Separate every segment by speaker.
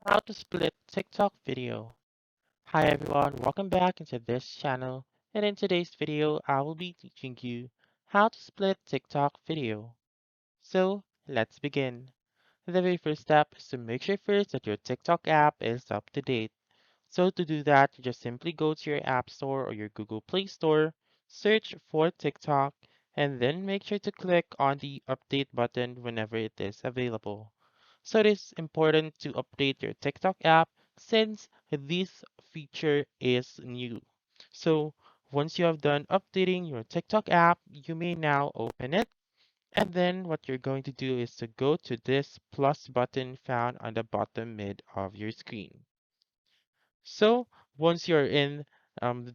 Speaker 1: How to split TikTok video. Hi everyone, welcome back into this channel, and in today's video I will be teaching you how to split TikTok video. So let's begin. The very first step is to make sure first that your TikTok app is up to date. So to do that, you just simply go to your App Store or your Google Play Store, search for TikTok, and then make sure to click on the update button whenever it is available. So it is important to update your TikTok app since this feature is new. So once you have done updating your TikTok app, you may now open it. And then what you're going to do is to go to this plus button found on the bottom mid of your screen. So once you're in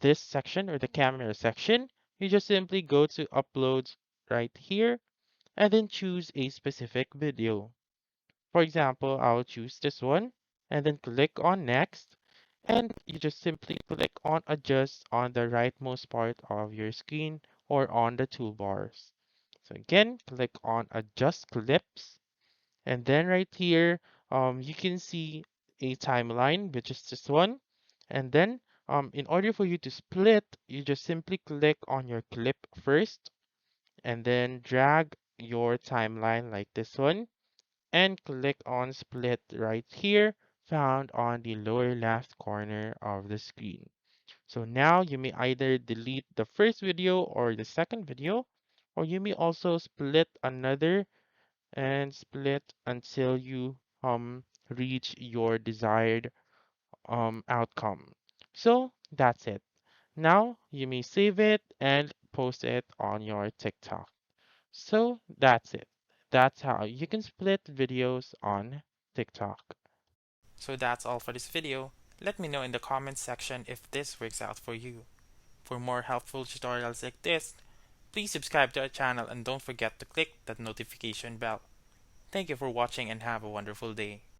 Speaker 1: this section or the camera section, you just simply go to uploads right here and then choose a specific video. For example, I'll choose this one and then click on next. And you just simply click on adjust on the rightmost part of your screen or on the toolbars. So again, click on adjust clips. And then right here, you can see a timeline, which is this one. And then in order for you to split, you just simply click on your clip first and then drag your timeline like this one and click on split right here found on the lower left corner of the screen. So now you may either delete the first video or the second video, or you may also split another and split until you reach your desired outcome. So that's it. Now you may save it and post it on your TikTok. So that's it. That's how you can split videos on TikTok.
Speaker 2: So that's all for this video. Let me know in the comments section if this works out for you. For more helpful tutorials like this, please subscribe to our channel and don't forget to click that notification bell. Thank you for watching and have a wonderful day.